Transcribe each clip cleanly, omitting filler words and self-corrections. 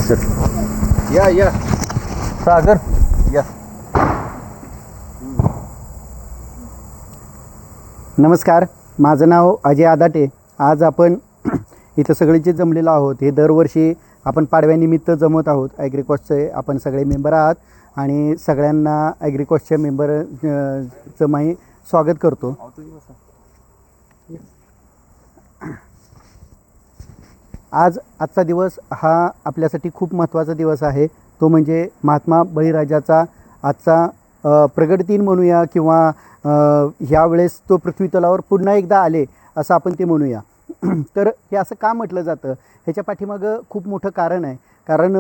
Sir या सागर या. नमस्कार, माझं नाव अजय आदाटे. आज आपण इथं सगळेचे जमलेलो आहोत. हे दरवर्षी आपण पाडव्यानिमित्त जमत आहोत. ॲग्रिकॉस्टचे आपण सगळे मेंबर आहात आणि सगळ्यांना ॲग्रिकॉस्टच्या मेंबरचं मी स्वागत करतो. आजचा दिवस हा आपल्यासाठी खूप महत्त्वाचा दिवस आहे. तो म्हणजे महात्मा बळीराजाचा आजचा प्रगट दिन म्हणूया किंवा ह्यावेळेस तो पृथ्वीतलावर पुन्हा एकदा आले असं आपण ते म्हणूया. तर हे असं का म्हटलं जातं, ह्याच्या पाठीमागं खूप मोठं कारण आहे. कारण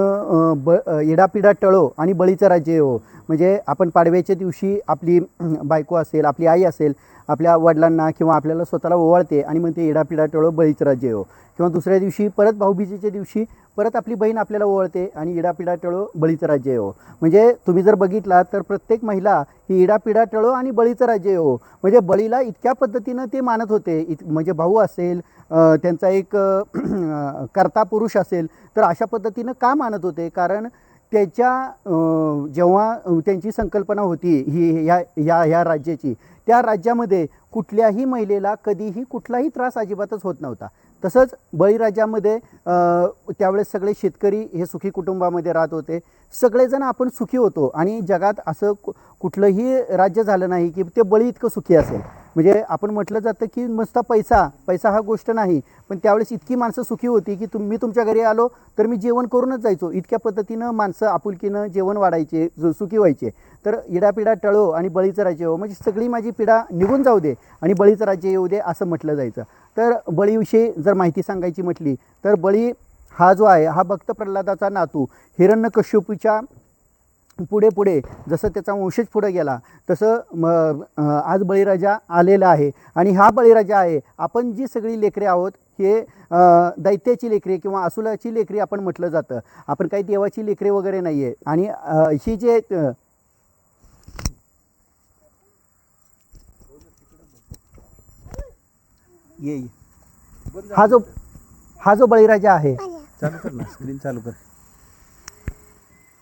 इडापिडा टळो आणि बळीचं राज्य येवो. म्हणजे आपण पाडव्याच्या दिवशी आपली बायको असेल, आपली आई असेल, आपल्या वडिलांना किंवा आपल्याला स्वतःला ओवाळते आणि म्हणते इडापिडा टळो बळीचं राज्य येवो. किंवा दुसऱ्या दिवशी परत भाऊबीजेच्या दिवशी परत आपली बहीण आपल्याला ओवाळते आणि इडापिडा टळो बळीचं राज्य येवो. म्हणजे तुम्ही जर बघितला तर प्रत्येक महिला ही इडापिडा टळो आणि बळीचं राज्य येवो. म्हणजे बळीला इतक्या पद्धतीनं ते मानत होते. म्हणजे भाऊ असेल, त्यांचा एक कर्ता पुरुष असेल, तर अशा पद्धतीनं का मानत होते? कारण जेव्हा त्यांची संकल्पना होती ही ह्या राज्याची, त्या राज्यामध्ये कुठल्याही महिलेला कधीही कुठलाही त्रास अजिबातच होत नव्हता. तसंच बळीराज्यामध्ये त्यावेळेस सगळे शेतकरी हे सुखी कुटुंबामध्ये राहत होते. सगळेजण आपण सुखी होतो आणि जगात असं कुठलंही राज्य झालं नाही की ते बळी इतकं सुखी असेल. म्हणजे आपण म्हटलं जातं की नुसता पैसा हा गोष्ट नाही, पण त्यावेळेस इतकी माणसं सुखी होती की मी तुमच्या घरी आलो तर मी जेवण करूनच जायचो. इतक्या पद्धतीनं माणसं आपुलकीनं जेवण वाढायचे, सुखी व्हायचे. तर इडापिडा टळो आणि बळीचं राज्य येवो, म्हणजे सगळी माझी पिढा निघून जाऊ दे आणि बळीचं राज्य येऊ दे असं म्हटलं जायचं. तर बळीविषयी जर माहिती सांगायची म्हटली तर बळी हा जो आहे हा भक्त प्रल्हादाचा नातू. हिरण्यकश्यपूच्या पुढे जसं त्याचा वंशज पुढे गेला तसं आज बळीराजा आलेला आहे. आणि हा बळीराजा आहे, आपण जी सगळी लेकरे आहोत हे दैत्याची लेकरे किंवा असुलाची लेकरे आपण म्हटलं जातं. आपण काही देवाची लेकरे वगैरे नाही आहे. आणि ही जे हा जो बळीराजा आहे, चालू कर ना, स्क्रीन चालू कर.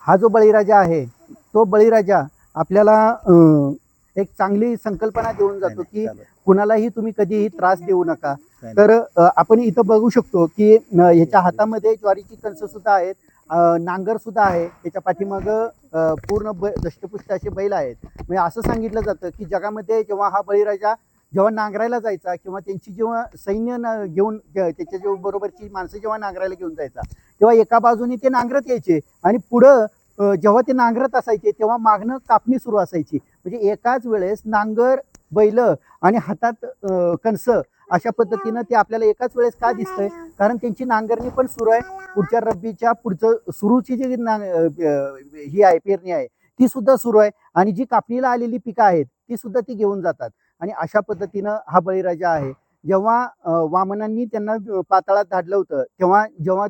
हा जो बळीराजा आहे तो बळीराजा आपल्याला एक चांगली संकल्पना देऊन जातो की कुणालाही तुम्ही कधीही त्रास देऊ नका. तर आपण इथं बघू शकतो की ह्याच्या हातामध्ये ज्वारीची कणसं सुद्धा आहेत, नांगर सुद्धा आहे. त्याच्या पाठीमागं पूर्ण दष्टपुष्ट असे बैल आहेत. म्हणजे असं सांगितलं जातं की जगामध्ये जेव्हा हा बळीराजा जेव्हा नांगरायला जायचा किंवा त्यांची जेव्हा सैन्य घेऊन त्याच्या बरोबरची माणसं जेव्हा नांगरायला घेऊन जायचा, तेव्हा एका बाजूने ते नांगरत यायचे आणि पुढं जेव्हा ते नांगरत असायचे तेव्हा मागणं कापणी सुरू असायची. म्हणजे एकाच वेळेस नांगर, बैल आणि हातात कणसं अशा पद्धतीनं ते आपल्याला एकाच वेळेस का दिसतंय? कारण त्यांची नांगरणी पण सुरू आहे. पुढच्या रब्बीच्या पुढचं सुरूची जी ही आहे, पेरणी आहे, ती सुद्धा सुरू आहे. आणि जी कापणीला आलेली पिकं आहेत ती सुद्धा ती घेऊन जातात. आणि अशा पद्धतीनं हा बळीराजा आहे. जेव्हा वामनांनी त्यांना पाताळात धाडलं होतं जेव्हा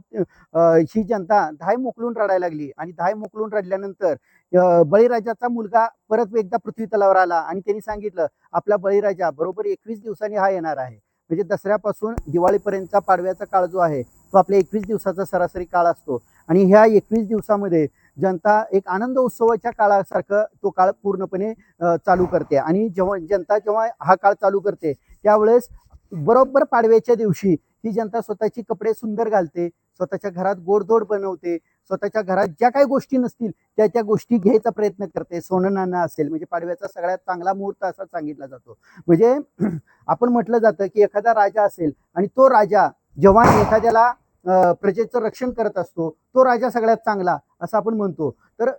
ही जनता धाय मोकलून रडायला लागली आणि धाय मोकलून रडल्यानंतर बळीराजाचा मुलगा परत एकदा पृथ्वी तलावर आला आणि त्यांनी सांगितलं आपला बळीराजा बरोबर 21 दिवसांनी हा येणार आहे. म्हणजे दसऱ्यापासून दिवाळीपर्यंतचा पाडव्याचा काळ जो आहे तो आपल्या 21 दिवसाचा सरासरी काळ असतो. आणि ह्या 21 दिवसामध्ये जनता एक आनंद उत्सवाच्या काळासारखं तो काळ पूर्णपणे चालू करते. आणि जेव्हा हा काळ चालू करते त्यावेळेस बरोबर पाडव्याच्या दिवशी ही जनता स्वतःची कपडे सुंदर घालते, स्वतःच्या घरात गोडधोड बनवते, स्वतःच्या घरात ज्या काही गोष्टी नसतील त्या गोष्टी घ्यायचा प्रयत्न करते. सोनं नाणं असेल, म्हणजे पाडव्याचा सगळ्यात चांगला मुहूर्त असा सांगितला जातो. म्हणजे आपण म्हटलं जातं की एखादा राजा असेल आणि तो राजा जेव्हा एखाद्याला प्रजेचं रक्षण करत असतो तो राजा सगळ्यात चांगला असं आपण म्हणतो. तर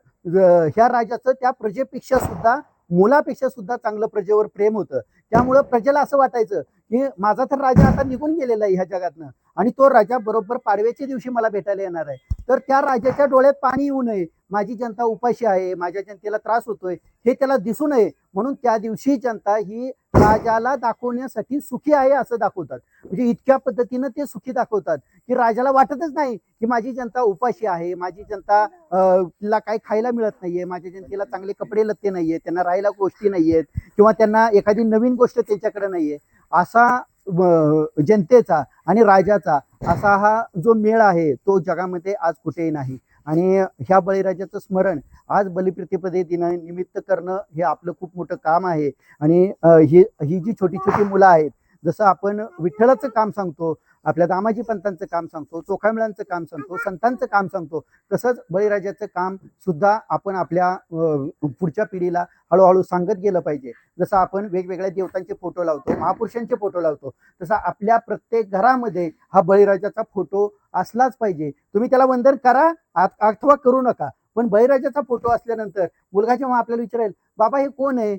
ह्या राजाचं त्या प्रजेपेक्षा सुद्धा, मुलापेक्षा सुद्धा चांगलं प्रजेवर प्रेम होतं. त्यामुळं प्रजेला असं वाटायचं की माझा तर राजा आता निघून गेलेला आहे ह्या जगातनं आणि तो राजा बरोबर पाडव्याच्या दिवशी मला भेटायला येणार आहे. तर त्या राजाच्या डोळ्यात पाणी येऊ नये, माझी जनता उपाशी आहे, माझ्या जनतेला त्रास होतोय हे त्याला दिसू नये, म्हणून त्या दिवशी जनता ही राजाला दाखवण्यासाठी सुखी आहे असं दाखवतात. म्हणजे इतक्या पद्धतीनं ते सुखी दाखवतात की राजाला वाटतच नाही की माझी जनता उपाशी आहे, माझी जनता ला काही खायला मिळत नाहीये, माझ्या जनतेला चांगले कपडे लत्ते नाहीये, त्यांना राहायला गोष्टी नाहीयेत किंवा त्यांना एखादी नवीन गोष्ट त्यांच्याकडे नाहीये. असा जनतेचा आणि राजाचा असा हा जो मेळ आहे तो जगामध्ये आज कुठेही नाही. आणि ह्या बळीराजाचं स्मरण आज बलिप्रतिपदे दिनानिमित्त करणं हे आपलं खूप मोठं काम आहे. आणि ही जी छोटी छोटी मुलं आहेत, जसं आपण विठ्ठलाचं काम सांगतो, आपल्या दामाजी पंतांचं काम सांगतो, चोखामेळांचं काम सांगतो, संतांचं काम सांगतो, तसंच बळीराजाचं काम सुद्धा आपण आपल्या पुढच्या पिढीला हळूहळू सांगत गेलं पाहिजे. जसं आपण वेगवेगळ्या देवतांचे फोटो लावतो, महापुरुषांचे फोटो लावतो, तसं आपल्या प्रत्येक घरामध्ये हा बळीराजाचा फोटो असलाच पाहिजे. तुम्ही त्याला वंदन करा अथवा करू नका, पण बळीराजाचा फोटो असल्यानंतर मुलगा जेव्हा आपल्याला विचारेल, बाबा हे कोण आहे,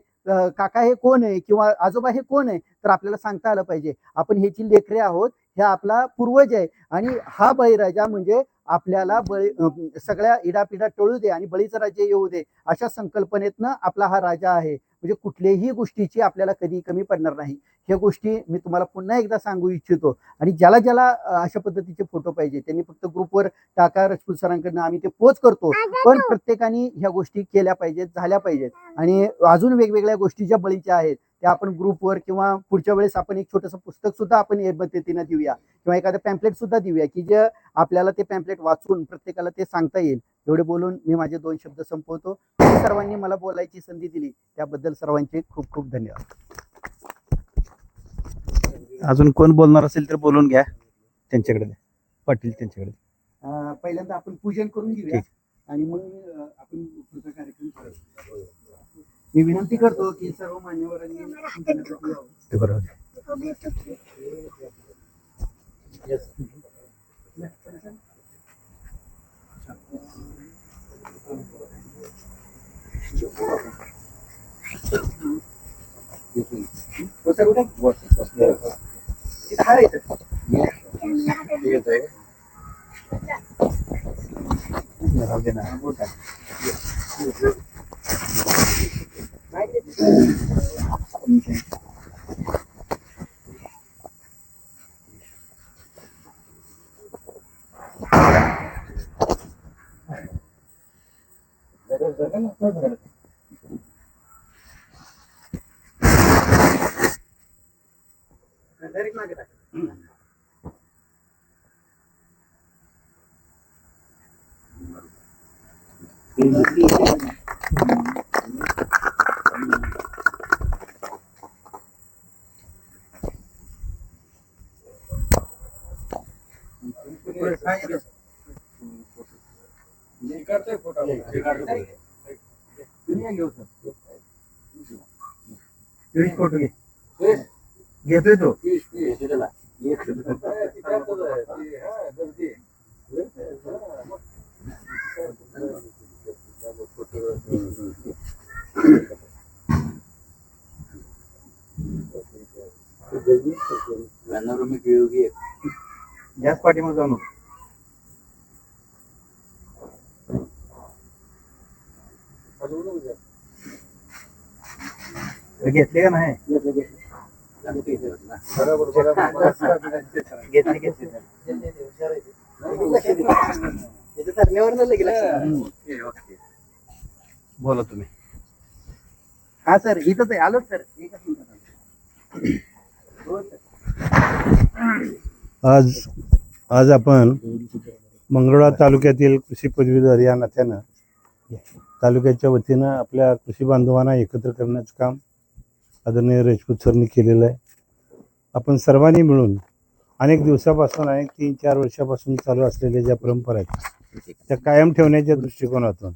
काका हे कोण आहे, किंवा आजोबा हे कोण आहे, तर आपल्याला सांगता आलं पाहिजे आपण ह्याची लेकरे आहोत, हे आपला पूर्वज आहे. आणि हा बळीराजा म्हणजे आपल्याला सगळ्या इडापिडा टळू दे आणि बळीचं राज्य येऊ दे अशा संकल्पनेतनं आपला हा राजा आहे. म्हणजे कुठल्याही गोष्टीची आपल्याला कधी कमी पडणार नाही. ह्या गोष्टी मी तुम्हाला पुन्हा एकदा सांगू इच्छितो. आणि ज्याला ज्याला अशा पद्धतीचे फोटो पाहिजे त्यांनी फक्त ग्रुपवर टाका, राजपूत सरांकडनं आम्ही ते पोच करतो. पण प्रत्येकाने ह्या गोष्टी केल्या पाहिजेत, झाल्या पाहिजेत. आणि अजून वेगवेगळ्या गोष्टी ज्या बळीच्या आहेत त्या आपण ग्रुपवर किंवा पुढच्या वेळेस आपण एक छोटंसं पुस्तक सुद्धा आपण या पद्धतीनं देऊया, किंवा एखादं पॅम्पलेट सुद्धा देऊया की जे आपल्याला ते पॅम्पलेट वाचून प्रत्येकाला ते सांगता येईल. एवढे बोलून मी माझे 2 शब्द संपवतो. तुम्ही सर्वांनी मला बोलायची संधी दिली त्याबद्दल सर्वांचे खूप खूप धन्यवाद. अजून कोण बोलणार असेल तर बोलून घ्या. त्यांच्याकडे द्या. पाटील त्यांच्याकडे. पहिल्यांदा आपण पूजन करून घेऊया आणि मग आपण पुढचा कार्यक्रम करू. मी विनंती करतो की सर्व मान्यवरांनी पूजनासाठी यावं. ते बरोबर. डायरेक्ट मागे टाका. फोटो घे. घेतोय तो. जास्त पाठीमागे जाऊ नको. घेतले का नाही? बोला तुम्ही. हा सर इथंच आहे, आलोच सर. आज आपण मंगळवेढा तालुक्यातील कृषी पदवीधर या नात्यानं तालुक्याच्या वतीनं आपल्या कृषी बांधवांना एकत्र करण्याचं काम आदरणीय राजपूत सरनी केलेलं आहे. आपण सर्वांनी मिळून अनेक दिवसापासून, अनेक 3-4 वर्षापासून चालू असलेल्या ज्या परंपरा आहेत त्या कायम ठेवण्याच्या दृष्टिकोनातून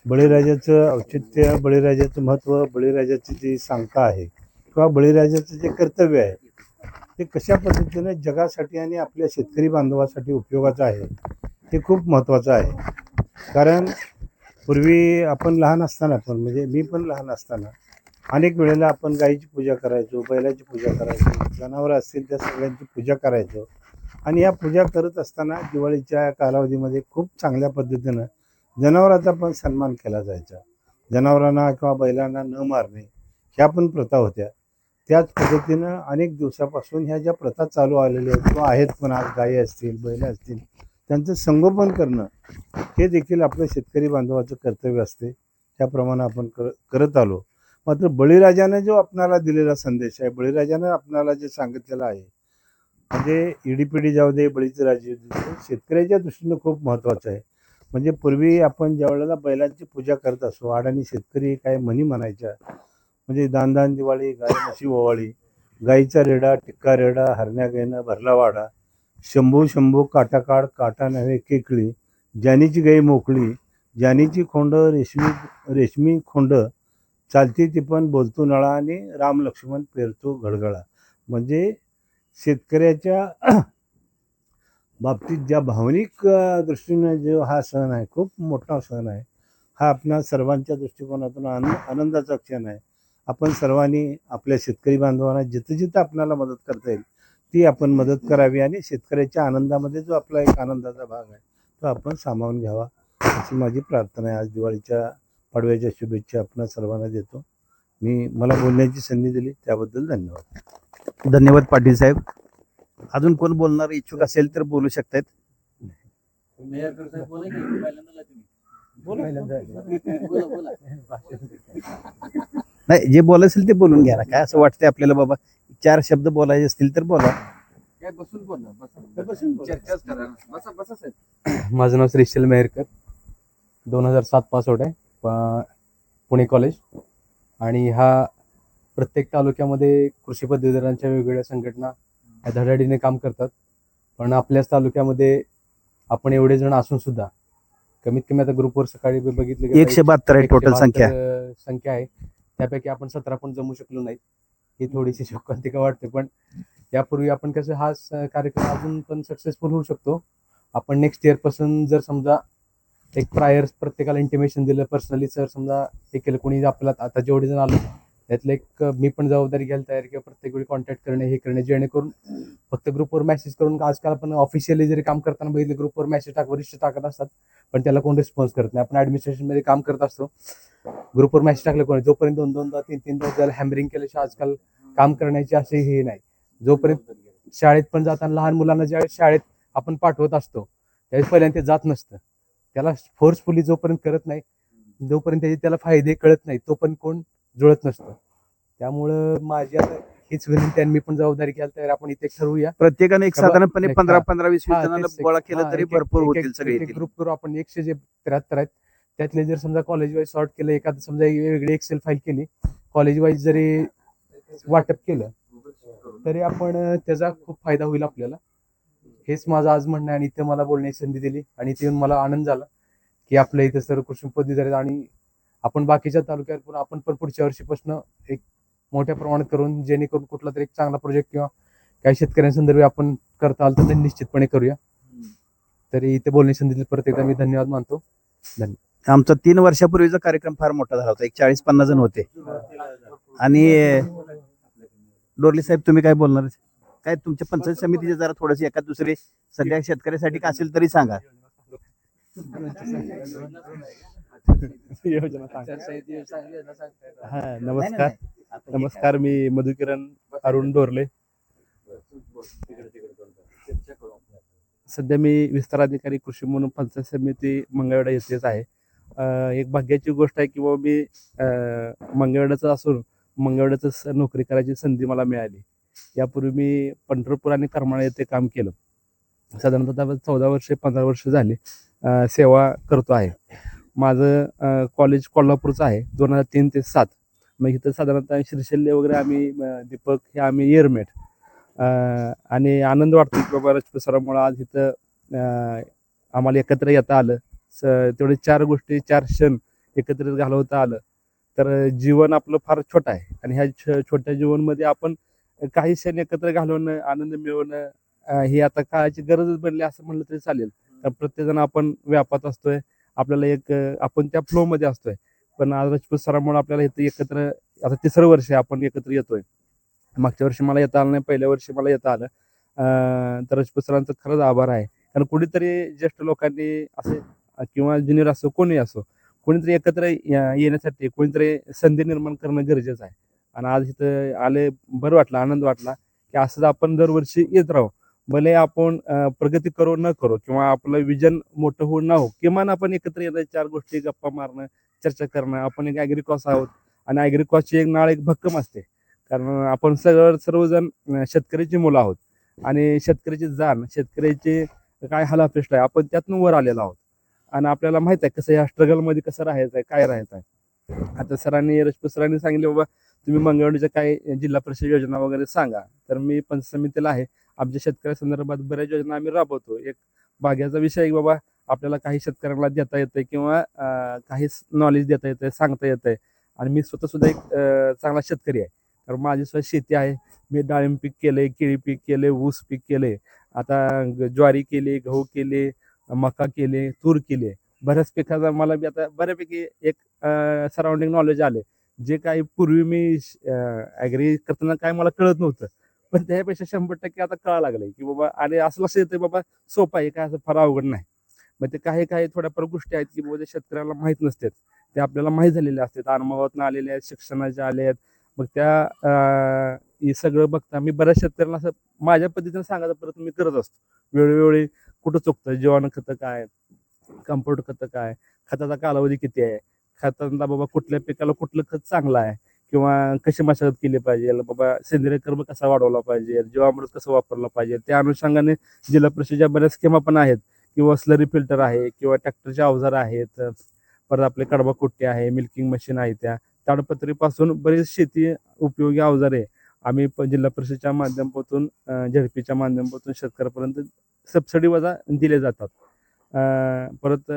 बळीराजाचं औचित्य, बळीराजाचं महत्त्व, बळीराजाची जी सांगता आहे किंवा बळीराजाचं जे कर्तव्य आहे ते कशा पद्धतीने जगासाठी आणि आपल्या शेतकरी बांधवासाठी उपयोगाचं आहे हे खूप महत्त्वाचं आहे. कारण पूर्वी आपण लहान असताना पण, म्हणजे मी पण लहान असताना अनेक वेळेला आपण गाईची पूजा करायचो, बैलाची पूजा करायचो, जनावरं असतील त्या सगळ्यांची पूजा करायचो. आणि या पूजा करत असताना दिवाळीच्या कालावधीमध्ये खूप चांगल्या पद्धतीनं जनावरांचा पण सन्मान केला जायचा. जनावरांना किंवा बैलांना न मारणे ह्या पण प्रथा होत्या. त्याच पद्धतीनं अनेक दिवसापासून ह्या ज्या प्रथा चालू आलेल्या आहेत किंवा आहेत, पण आज गायी असतील, बैल असतील, त्यांचं संगोपन करणं हे देखील आपलं शेतकरी बांधवाचं कर्तव्य असते. त्याप्रमाणे आपण करत आलो. मात्र बळीराजाने जो आपणाला दिलेला संदेश आहे, बळीराजाने आपणाला जे सांगितलेलं आहे, म्हणजे इडीपिडी जाऊ दे बळीचे राजे येऊ दे, शेतकऱ्याच्या दृष्टीनं खूप महत्त्वाचं आहे. म्हणजे पूर्वी आपण ज्या वेळेला बैलांची पूजा करत असो, अडाणी शेतकरी काय म्हणी म्हणायच्या, म्हणजे दान दान दिवाळी गाय म्हशी ओवाळी, गाईचा रेडा टिक्का रेडा हरण्या गायनं भरला वाडा, शंभू शंभू काटा काढ काटा नव्हे केकळी, ज्यानीची गाई मोकळी, ज्यानीची खोंड रेशमी खोंड, चालती ती पण बोलतो नळा आणि राम लक्ष्मण पेरतो घडगळा. म्हणजे शेतकऱ्याच्या बाबतीत ज्या भावनिक दृष्टीने जो हा सण आहे, खूप मोठा सण आहे. हा आपल्या सर्वांच्या दृष्टिकोनातून आनंदाचा क्षण आहे. आपण सर्वांनी आपल्या शेतकरी बांधवांना जिथं जिथं आपल्याला मदत करता येईल ती आपण मदत करावी आणि शेतकऱ्याच्या आनंदामध्ये जो आपला एक आनंदाचा भाग आहे तो आपण सामावून घ्यावा, अशी माझी प्रार्थना आहे. आज दिवाळीच्या पाडव्याच्या शुभेच्छा आपण सर्वांना देतो. मला बोलण्याची संधी दिली त्याबद्दल धन्यवाद. धन्यवाद पाटील साहेब. अजून कोण बोलणार इच्छुक असेल तर बोलू शकतायत. नाही, जे बोलायचं असेल ते बोलून घ्या ना. काय असं वाटतंय आपल्याला बाबा 4 शब्द बोलायचे असतील तर बोला. माझं नाव श्रीशील मेहरकर, 2007 पासआउट आहे, पुणे कॉलेज. आणि हा प्रत्येक तालुक्यामध्ये कृषी पदवीधरांच्या वेगवेगळ्या संघटना धडाडीने काम करतात. पण आपल्याच तालुक्यामध्ये आपण एवढे जण असून सुद्धा कमीत कमी आता ग्रुपवर सकाळी बघितलं की 172 आहे टोटल संख्या. संख्या आहे. त्यापैकी आपण 17 पण जमू शकलो नाही, ही थोडीशी शोकांतिका वाटते. पण यापूर्वी आपण कसं हा कार्यक्रम अजून पण सक्सेसफुल होऊ शकतो. आपण नेक्स्ट इयर पासून जर समजा एक प्रायर प्रत्येकाला इंटिमेशन दिलं पर्सनली, सर समजा हे केलं कोणी आपल्याला आता जेवढे जण आलो त्यातलं एक मी पण जबाबदारी घ्यायला तयार किंवा प्रत्येक वेळी कॉन्टॅक्ट करणे हे करणे, जेणेकरून फक्त ग्रुपवर मेसेज करून आजकाल आपण ऑफिशियली जरी काम करताना बघितलं ग्रुपवर मेसेज वरिष्ठ टाकत असतात पण त्याला कोण रिस्पॉन्स करत नाही. आपण ऍडमिनिस्ट्रेशनमध्ये काम करत असतो, ग्रुपवर मेसेज टाकलं कोणी जोपर्यंत 2-2दा 3-3दा त्याला हॅमरिंग केल्याशिवाय आजकाल काम करण्याची असे हे नाही. जोपर्यंत शाळेत पण जाताना लहान मुलांना ज्यावेळेस शाळेत आपण पाठवत असतो त्यावेळेस पहिल्यांदा ते जात नसतं, त्याला फोर्सफुली जोपर्यंत करत नाही जोपर्यंत त्याला फायदे कळत नाही तोपर्यंत कोण जुळत नसतं. त्यामुळं माझी आता हीच विनंती आहे, मी पण जबाबदारी घ्यायला तयार. आपण इथे ठरवूया प्रत्येकाने एक साधारणपणे 15-15-20 जणांना गोळा केलं तरी भरपूर होतील सगळे. ग्रुप करू आपण. 173 आहेत त्यातले जर समजा कॉलेज वाईज सॉर्ट केलं, एखादं समजा वेगळी एक्सेल फाईल केली, कॉलेज वाईज जरी वाटप केलं तरी आपण त्याचा खूप फायदा होईल आपल्याला. हेच माझं आज म्हणणं आहे आणि इथे मला बोलण्याची संधी दिली आणि इथे येऊन मला आनंद झाला की आपल्या इथं सर्व कृषी पदवीधर आणि आपण बाकीच्या तालुक्यात पण आपण पण पुढच्या वर्षीपासून एक मोठ्या प्रमाणात करून जेणेकरून कुठला तरी एक चांगला प्रोजेक्ट किंवा काही शेतकऱ्यांसंदर्भात आपण करता आलं तर निश्चितपणे करूया. तरी इथे बोलण्याची संधी दिली परत एकदा मी धन्यवाद मानतो. धन्यवाद. आमचा 3 वर्षापूर्वीचा कार्यक्रम फार मोठा झाला होता, एक 40-50 जण होते. आणि डोरले साहेब तुम्ही काय बोलणार? काय तुमच्या पंचायत समितीचे जरा थोडंसं एखाद दुसरे सध्या शेतकऱ्यासाठी का असेल तरी सांगा. हा नमस्कार. नमस्कार, मी मधुकिरण अरुण डोरले. सध्या मी विस्तार अधिकारी कृषी म्हणून पंचायत समिती मंगळवेढा येथेच आहे. एक भाग्याची गोष्ट आहे की बाबा मी मंगळवेढ्याचं असून मंगळवेढ्याच नोकरी करायची संधी मला मिळाली. यापूर्वी मी पंढरपूर आणि करमाळा येथे काम केलं. साधारणतः 14 वर्षे 15 वर्ष झाली सेवा करतो आहे. माझं कॉलेज कोल्हापूरचं आहे, 2003 ते 2007. मग इथं साधारणतः श्रीशल्य वगैरे आम्ही दीपक हे आम्ही इयरमेट. आणि आनंद वाटतो की बाबा राजपूत सरांमुळे आज इथं आम्हाला एकत्र येता आलं. तेवढे 4 गोष्टी 4 क्षण एकत्रित घालवता आलं तर जीवन आपलं फार छोटं आहे आणि ह्या छोट्या जीवनमध्ये आपण काही क्षण एकत्र घालवणं आनंद मिळवणं ही आता काळाची गरजच बनली असं म्हणलं तरी चालेल. तर प्रत्येकजण आपण व्यापात असतोय, आपल्याला एक आपण त्या फ्लोमध्ये असतोय. पण आज राजपूत सरांमुळे आपल्याला इथं एकत्र आता 3रं वर्ष आपण एकत्र येतोय. मागच्या वर्षी मला येता आलं नाही, पहिल्या वर्षी मला येता आलं. तर राजपूत सरांचं खरंच आभार आहे. कारण कुणीतरी ज्येष्ठ लोकांनी असे किंवा ज्युनियर असो कोणी असो कोणीतरी एकत्र येण्यासाठी कोणीतरी संधी निर्माण करणं गरजेचं आहे. आणि आज इथं आले बरं वाटलं, आनंद वाटला की असंच आपण दरवर्षी येत राहू. भले आपण प्रगती करू न करू किंवा आपलं विजन मोठं होऊ न हो, किमान आपण एकत्र येणं, 4 गोष्टी गप्पा मारणं, चर्चा करणं. आपण एक ॲग्रिकॉस आहोत, आणि ॲग्री कॉस्टची एक नाळ एक भक्कम असते. कारण आपण सर्वजण शेतकऱ्याची मुलं आहोत आणि शेतकऱ्याची जाण, शेतकऱ्याची काय हालापेष्ट आहे, आपण त्यातून वर आलेलो आहोत आणि आपल्याला माहित आहे कसं या स्ट्रगलमध्ये कसं राहायचं आहे, काय राहायचं आहे. आता रजपूत सरांनी सांगितले बाबा तुम्ही मंगळवाडीच्या काय जिल्हा परिषद योजना वगैरे सांगा. तर मी पंचायत समितीला आहे, आमच्या शेतकऱ्यासंदर्भात बऱ्याच योजना आम्ही राबवतो. एक भाग्याचा विषय आहे की बाबा आपल्याला काही शेतकऱ्यांना देता येतंय किंवा काही नॉलेज देता येतंय, सांगता येतंय. आणि मी स्वतः सुद्धा एक चांगला शेतकरी आहे. तर माझी सुद्धा शेती आहे. मी डाळिंब पीक केलंय, केळी पीक केलंय, ऊस पीक केलंय, आता ज्वारी केली, गहू केले, मका केले, तूर केले. बऱ्याच पिकाचा मला बी आता बऱ्यापैकी एक सराउंडिंग नॉलेज आले. जे काही पूर्वी मी ॲग्री करताना काय मला कळत नव्हतं, पण त्यापेक्षा 100% आता कळायला लागलंय की बाबा आणि असं लक्षात येतंय बाबा सोपं आहे, काय असं फार अवघड नाही. मग ते काही थोड्याफार गोष्टी आहेत की बाबा ते शेतकऱ्याला माहीत नसतात, ते आपल्याला माहीत झालेले असतात, अनुभवातून आलेले आहेत, शिक्षणाचे आले आहेत. मग हे सगळं बघता मी बऱ्याच शेतकऱ्यांना असं माझ्या पद्धतीने सांगायचा प्रयत्न मी करत असतो. वेळोवेळी कुठं चुकतं, जीवाणू खतं काय, कंपोस्ट खतं काय, खताचा कालावधी किती आहे, खतांना बाबा कुठल्या पिकाला कुठलं खत चांगलं आहे किंवा कशी मशागत केली पाहिजे, बाबा सेंद्रिय कर्म कसा वाढवला पाहिजे, जीवामृत कसं वापरलं पाहिजे. त्या अनुषंगाने जिल्हा परिषदेच्या बऱ्याच स्कीमा पण आहेत किंवा स्लरी फिल्टर आहे किंवा ट्रॅक्टरचे अवजार आहेत, परत आपले कडबा कुट्टे आहे, मिल्किंग मशीन आहे, त्या ताडपत्रीपासून बरीच शेती उपयोगी अवजारे आम्ही जिल्हा परिषदेच्या माध्यमातून झडपीच्या माध्यमातून शेतकऱ्यापर्यंत सबसिडी वजा दिले जातात. परत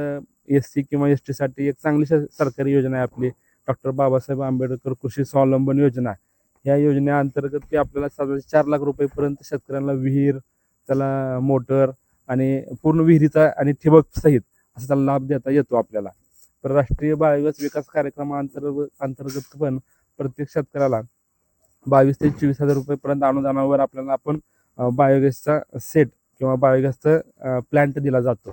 SC किंवा ST एक चांगली सरकारी योजना आहे आपली डॉक्टर बाबासाहेब आंबेडकर कृषी स्वावलंबन योजना. या योजनेअंतर्गत ते आपल्याला साधारण 4 लाख रुपयेपर्यंत शेतकऱ्यांना विहीर, त्याला मोटर आणि पूर्ण विहिरीचा आणि ठिबक सहित असा त्याला लाभ देता येतो आपल्याला. तर राष्ट्रीय बायोगॅस विकास कार्यक्रमाअंतर्गत पण प्रत्येक शेतकऱ्याला 22 ते 24 हजार रुपयेपर्यंत अनुदानावर आपल्याला आपण बायोगॅसचा सेट किंवा बायोगॅसचा प्लॅन्ट दिला जातो.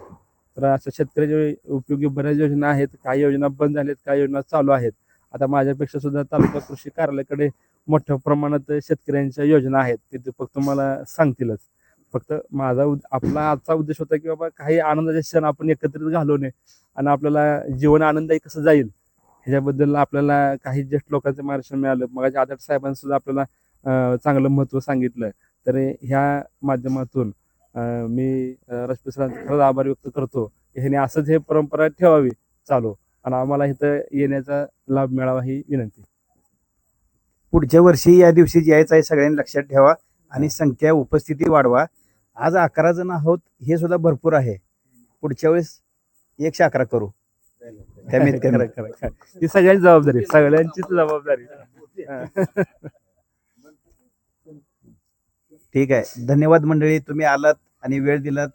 तर अशा शेतकऱ्याच्या उपयोगी बऱ्याच योजना आहेत. काही योजना बंद झाल्यात, काही योजना चालू आहेत. आता माझ्यापेक्षा सुद्धा तालुका कृषी कार्यालयाकडे मोठ्या प्रमाणात शेतकऱ्यांच्या योजना आहेत. ते फक्त तुम्हाला सांगतीलच. फक्त आपला आजचा उद्देश होता की बाबा काही आनंदाचे क्षण आपण एकत्रित घालवणे आणि आपल्याला जीवन आनंदायी कसं जाईल ह्याच्याबद्दल आपल्याला काही ज्येष्ठ लोकांचं मार्गदर्शन मिळालं. मग आदर्श साहेबांनी सुद्धा आपल्याला चांगलं महत्त्व सांगितलं. तर ह्या माध्यमातून मी राजपूत सरांचा खरंच आभार व्यक्त करतो. ह्याने असंच हे परंपरा ठेवावी चालू आणि आम्हाला इथं येण्याचा लाभ मिळावा ही विनंती. पुढच्या वर्षी या दिवशी यायचं आहे, सगळ्यांनी लक्षात ठेवा आणि संख्या उपस्थिती वाढवा. आज 11 जण आहोत, हे सुद्धा भरपूर आहे. पुढच्या वेळेस 111 करू. कमीत कमी. खरं. ही सगळ्यांची जबाबदारी, सगळ्यांचीच जबाबदारी. ठीक आहे. धन्यवाद मंडळी, तुम्ही आलात आणि वेळ दिलात.